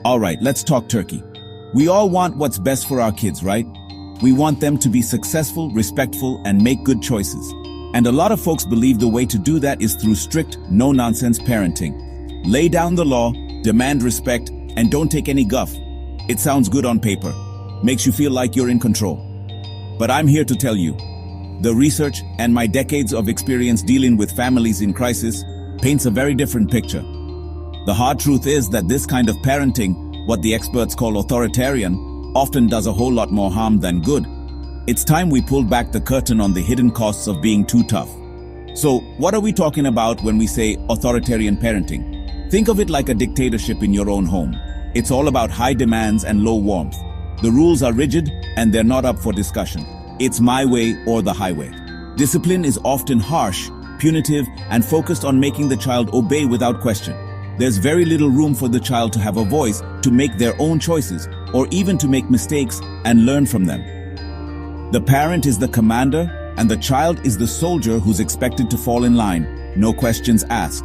All right, let's talk turkey. We all want what's best for our kids, right? We want them to be successful, respectful, and make good choices. And a lot of folks believe the way to do that is through strict, no-nonsense parenting. Lay down the law, demand respect, and don't take any guff. It sounds good on paper, makes you feel like you're in control. But I'm here to tell you, the research and my decades of experience dealing with families in crisis paints a very different picture. The hard truth is that this kind of parenting, what the experts call authoritarian, often does a whole lot more harm than good. It's time we pulled back the curtain on the hidden costs of being too tough. So, what are we talking about when we say authoritarian parenting? Think of it like a dictatorship in your own home. It's all about high demands and low warmth. The rules are rigid and they're not up for discussion. It's my way or the highway. Discipline is often harsh, punitive, and focused on making the child obey without question. There's very little room for the child to have a voice, to make their own choices, or even to make mistakes and learn from them. The parent is the commander, and the child is the soldier who's expected to fall in line, no questions asked.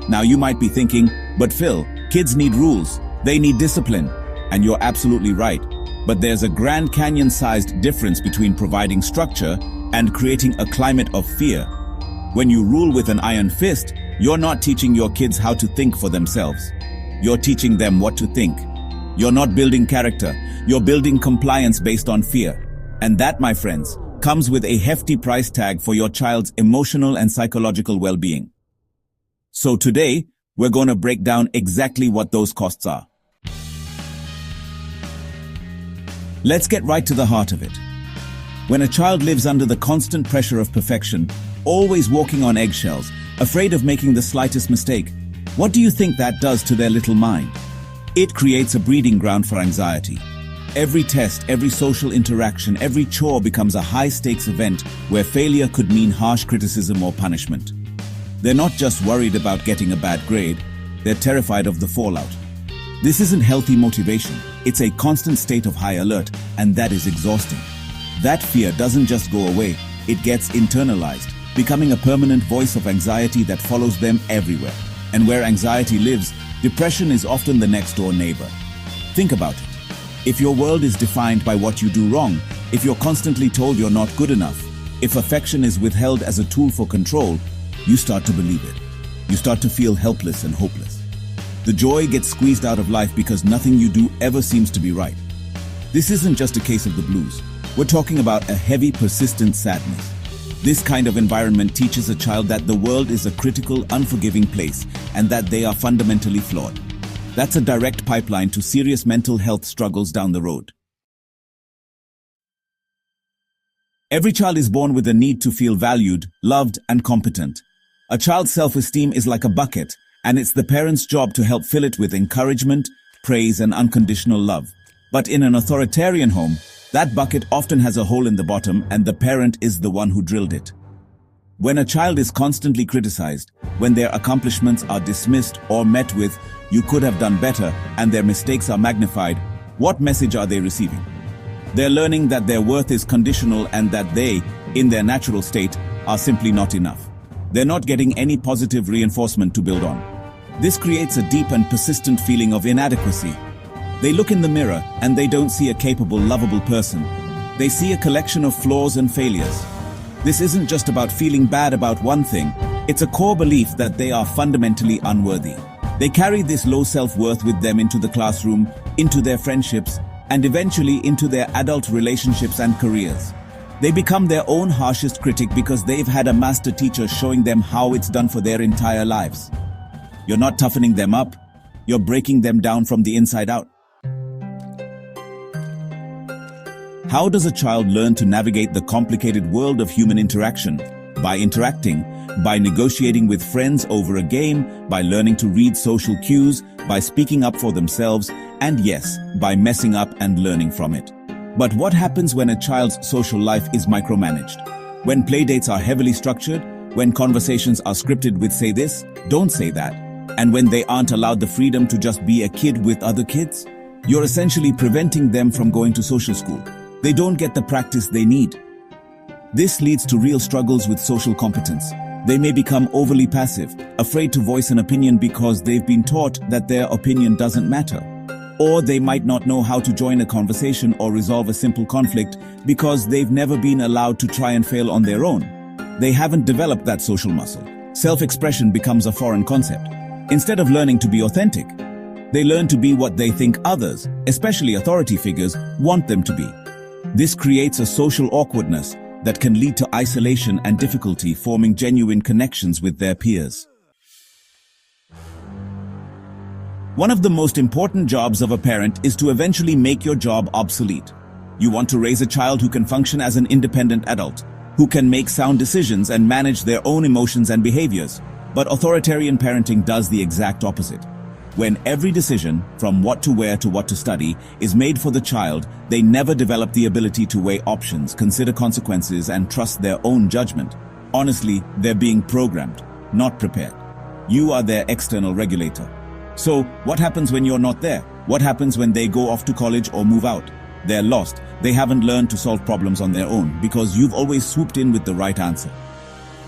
Now you might be thinking, but Phil, kids need rules, they need discipline. And you're absolutely right. But there's a Grand Canyon-sized difference between providing structure and creating a climate of fear. When you rule with an iron fist, you're not teaching your kids how to think for themselves. You're teaching them what to think. You're not building character. You're building compliance based on fear. And that, my friends, comes with a hefty price tag for your child's emotional and psychological well-being. So today, we're going to break down exactly what those costs are. Let's get right to the heart of it. When a child lives under the constant pressure of perfection, always walking on eggshells, afraid of making the slightest mistake, what do you think that does to their little mind? It creates a breeding ground for anxiety. Every test, every social interaction, every chore becomes a high-stakes event where failure could mean harsh criticism or punishment. They're not just worried about getting a bad grade, they're terrified of the fallout. This isn't healthy motivation, it's a constant state of high alert, and that is exhausting. That fear doesn't just go away, it gets internalized, becoming a permanent voice of anxiety that follows them everywhere. And where anxiety lives, depression is often the next-door neighbor. Think about it. If your world is defined by what you do wrong, if you're constantly told you're not good enough, if affection is withheld as a tool for control, you start to believe it. You start to feel helpless and hopeless. The joy gets squeezed out of life because nothing you do ever seems to be right. This isn't just a case of the blues. We're talking about a heavy, persistent sadness. This kind of environment teaches a child that the world is a critical, unforgiving place and that they are fundamentally flawed. That's a direct pipeline to serious mental health struggles down the road. Every child is born with a need to feel valued, loved, and competent. A child's self-esteem is like a bucket, and it's the parent's job to help fill it with encouragement, praise, and unconditional love. But in an authoritarian home, that bucket often has a hole in the bottom, and the parent is the one who drilled it. When a child is constantly criticized, when their accomplishments are dismissed or met with, "You could have done better," and their mistakes are magnified, what message are they receiving? They're learning that their worth is conditional and that they, in their natural state, are simply not enough. They're not getting any positive reinforcement to build on. This creates a deep and persistent feeling of inadequacy. They look in the mirror and they don't see a capable, lovable person. They see a collection of flaws and failures. This isn't just about feeling bad about one thing. It's a core belief that they are fundamentally unworthy. They carry this low self-worth with them into the classroom, into their friendships, and eventually into their adult relationships and careers. They become their own harshest critic because they've had a master teacher showing them how it's done for their entire lives. You're not toughening them up, you're breaking them down from the inside out. How does a child learn to navigate the complicated world of human interaction? By interacting, by negotiating with friends over a game, by learning to read social cues, by speaking up for themselves, and yes, by messing up and learning from it. But what happens when a child's social life is micromanaged? When playdates are heavily structured, when conversations are scripted with "say this, don't say that," and when they aren't allowed the freedom to just be a kid with other kids? You're essentially preventing them from going to social school. They don't get the practice they need. This leads to real struggles with social competence. They may become overly passive, afraid to voice an opinion because they've been taught that their opinion doesn't matter. Or they might not know how to join a conversation or resolve a simple conflict because they've never been allowed to try and fail on their own. They haven't developed that social muscle. Self-expression becomes a foreign concept. Instead of learning to be authentic, they learn to be what they think others, especially authority figures, want them to be. This creates a social awkwardness that can lead to isolation and difficulty forming genuine connections with their peers. One of the most important jobs of a parent is to eventually make your job obsolete. You want to raise a child who can function as an independent adult, who can make sound decisions and manage their own emotions and behaviors. But authoritarian parenting does the exact opposite. When every decision, from what to wear to what to study, is made for the child, they never develop the ability to weigh options, consider consequences, and trust their own judgment. Honestly, they're being programmed, not prepared. You are their external regulator. So, what happens when you're not there? What happens when they go off to college or move out? They're lost. They haven't learned to solve problems on their own because you've always swooped in with the right answer.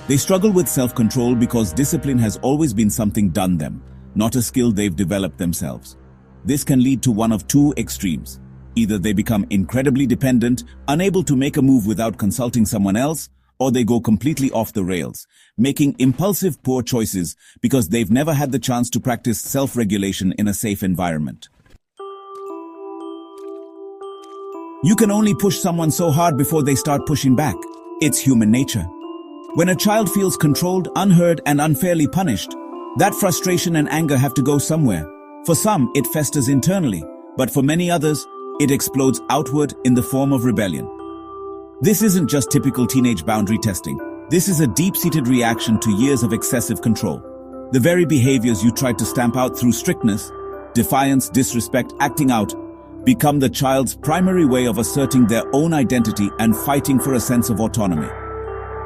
They struggle with self-control because discipline has always been something done them, not a skill they've developed themselves. This can lead to one of two extremes. Either they become incredibly dependent, unable to make a move without consulting someone else, or they go completely off the rails, making impulsive, poor choices because they've never had the chance to practice self-regulation in a safe environment. You can only push someone so hard before they start pushing back. It's human nature. When a child feels controlled, unheard, and unfairly punished, that frustration and anger have to go somewhere. For some, it festers internally, but for many others, it explodes outward in the form of rebellion. This isn't just typical teenage boundary testing. This is a deep-seated reaction to years of excessive control. The very behaviors you tried to stamp out through strictness, defiance, disrespect, acting out, become the child's primary way of asserting their own identity and fighting for a sense of autonomy.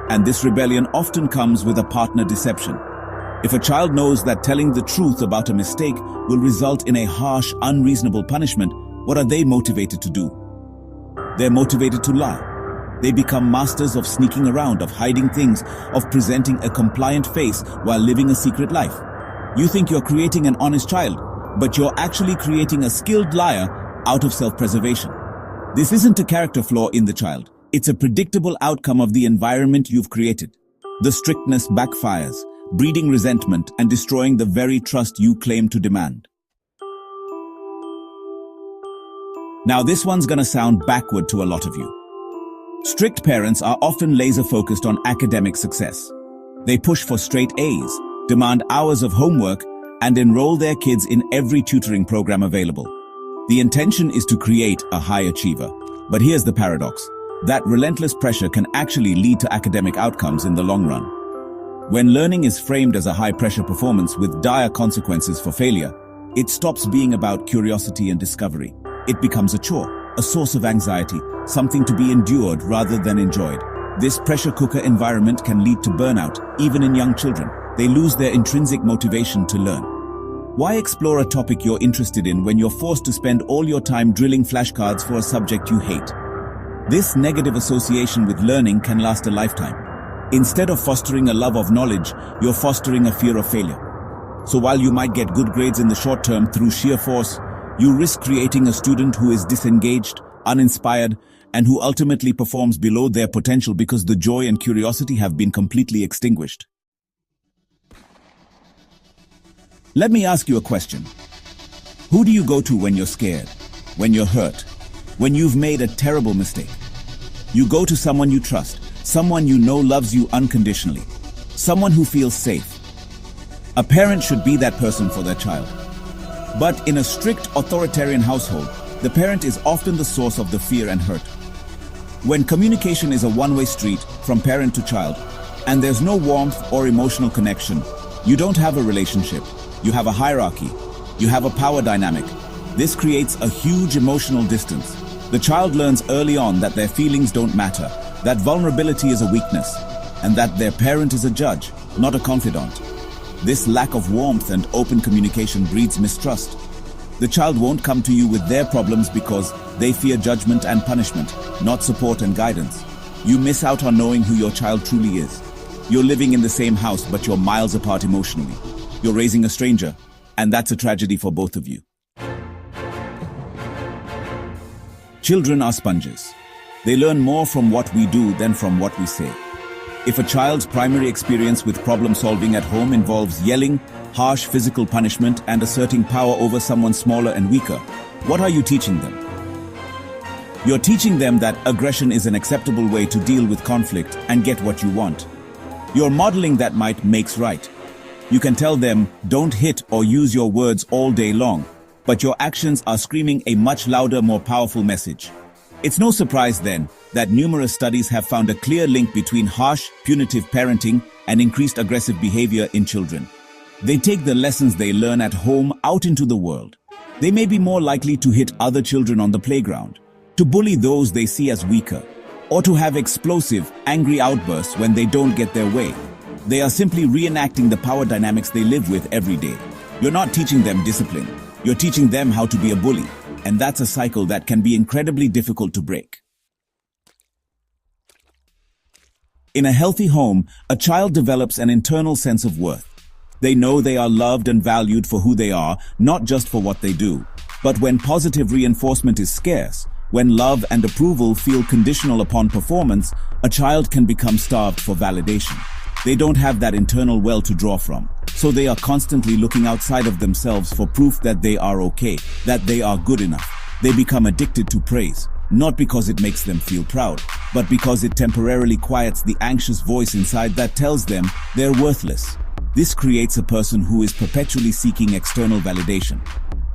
And this rebellion often comes with a partner deception. If a child knows that telling the truth about a mistake will result in a harsh, unreasonable punishment, what are they motivated to do? They're motivated to lie. They become masters of sneaking around, of hiding things, of presenting a compliant face while living a secret life. You think you're creating an honest child, but you're actually creating a skilled liar out of self-preservation. This isn't a character flaw in the child. It's a predictable outcome of the environment you've created. The strictness backfires, breeding resentment and destroying the very trust you claim to demand. Now this one's gonna sound backward to a lot of you. Strict parents are often laser-focused on academic success. They push for straight A's, demand hours of homework, and enroll their kids in every tutoring program available. The intention is to create a high achiever. But here's the paradox. That relentless pressure can actually lead to academic outcomes in the long run. When learning is framed as a high-pressure performance with dire consequences for failure, it stops being about curiosity and discovery. It becomes a chore, a source of anxiety, something to be endured rather than enjoyed. This pressure cooker environment can lead to burnout, even in young children. They lose their intrinsic motivation to learn. Why explore a topic you're interested in when you're forced to spend all your time drilling flashcards for a subject you hate? This negative association with learning can last a lifetime. Instead of fostering a love of knowledge, you're fostering a fear of failure. So while you might get good grades in the short term through sheer force, you risk creating a student who is disengaged, uninspired, and who ultimately performs below their potential because the joy and curiosity have been completely extinguished. Let me ask you a question. Who do you go to when you're scared, when you're hurt, when you've made a terrible mistake? You go to someone you trust, someone you know loves you unconditionally, someone who feels safe. A parent should be that person for their child. But in a strict authoritarian household, the parent is often the source of the fear and hurt. When communication is a one-way street from parent to child, and there's no warmth or emotional connection, you don't have a relationship. You have a hierarchy. You have a power dynamic. This creates a huge emotional distance. The child learns early on that their feelings don't matter, that vulnerability is a weakness, and that their parent is a judge, not a confidant. This lack of warmth and open communication breeds mistrust. The child won't come to you with their problems because they fear judgment and punishment, not support and guidance. You miss out on knowing who your child truly is. You're living in the same house, but you're miles apart emotionally. You're raising a stranger, and that's a tragedy for both of you. Children are sponges. They learn more from what we do than from what we say. If a child's primary experience with problem solving at home involves yelling, harsh physical punishment, and asserting power over someone smaller and weaker, what are you teaching them? You're teaching them that aggression is an acceptable way to deal with conflict and get what you want. You're modeling that might makes right. You can tell them, don't hit or use your words all day long, but your actions are screaming a much louder, more powerful message. It's no surprise then that numerous studies have found a clear link between harsh, punitive parenting and increased aggressive behavior in children. They take the lessons they learn at home out into the world. They may be more likely to hit other children on the playground, to bully those they see as weaker, or to have explosive, angry outbursts when they don't get their way. They are simply reenacting the power dynamics they live with every day. You're not teaching them discipline. You're teaching them how to be a bully, and that's a cycle that can be incredibly difficult to break. In a healthy home, a child develops an internal sense of worth. They know they are loved and valued for who they are, not just for what they do. But when positive reinforcement is scarce, when love and approval feel conditional upon performance, a child can become starved for validation. They don't have that internal well to draw from, so they are constantly looking outside of themselves for proof that they are okay, that they are good enough. They become addicted to praise, not because it makes them feel proud, but because it temporarily quiets the anxious voice inside that tells them they're worthless. This creates a person who is perpetually seeking external validation.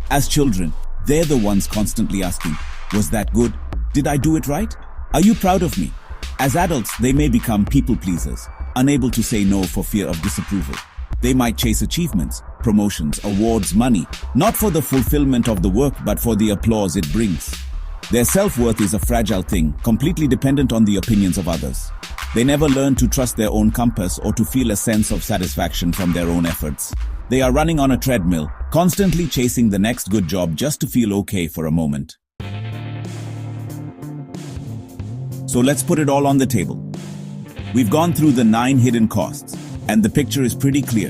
As children, they're the ones constantly asking, was that good? Did I do it right? Are you proud of me? As adults, they may become people pleasers, unable to say no for fear of disapproval. They might chase achievements, promotions, awards, money, not for the fulfillment of the work but for the applause it brings. Their self-worth is a fragile thing, completely dependent on the opinions of others. They never learn to trust their own compass or to feel a sense of satisfaction from their own efforts. They are running on a treadmill, constantly chasing the next good job just to feel okay for a moment. So let's put it all on the table. We've gone through the 9 hidden costs, and the picture is pretty clear.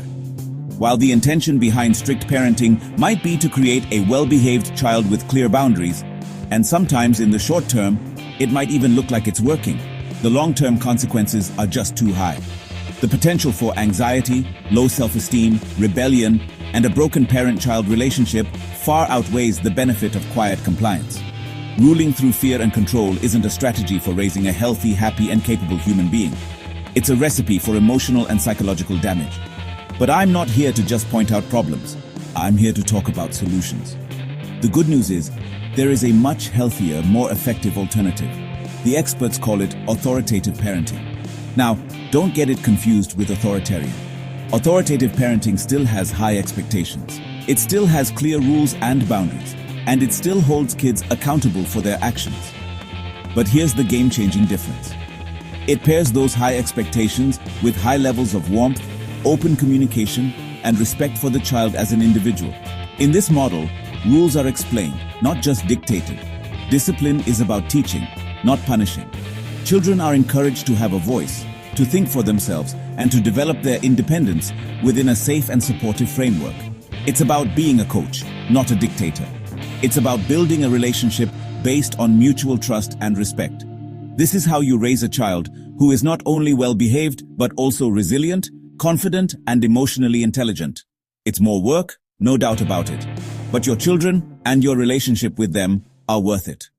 While the intention behind strict parenting might be to create a well-behaved child with clear boundaries, and sometimes in the short term, it might even look like it's working, the long-term consequences are just too high. The potential for anxiety, low self-esteem, rebellion, and a broken parent-child relationship far outweighs the benefit of quiet compliance. Ruling through fear and control isn't a strategy for raising a healthy, happy, and capable human being. It's a recipe for emotional and psychological damage. But I'm not here to just point out problems. I'm here to talk about solutions. The good news is, there is a much healthier, more effective alternative. The experts call it authoritative parenting. Now, don't get it confused with authoritarian. Authoritative parenting still has high expectations. It still has clear rules and boundaries, and it still holds kids accountable for their actions. But here's the game-changing difference. It pairs those high expectations with high levels of warmth, open communication, and respect for the child as an individual. In this model, rules are explained, not just dictated. Discipline is about teaching, not punishing. Children are encouraged to have a voice, to think for themselves, and to develop their independence within a safe and supportive framework. It's about being a coach, not a dictator. It's about building a relationship based on mutual trust and respect. This is how you raise a child who is not only well-behaved, but also resilient, confident, and emotionally intelligent. It's more work, no doubt about it. But your children and your relationship with them are worth it.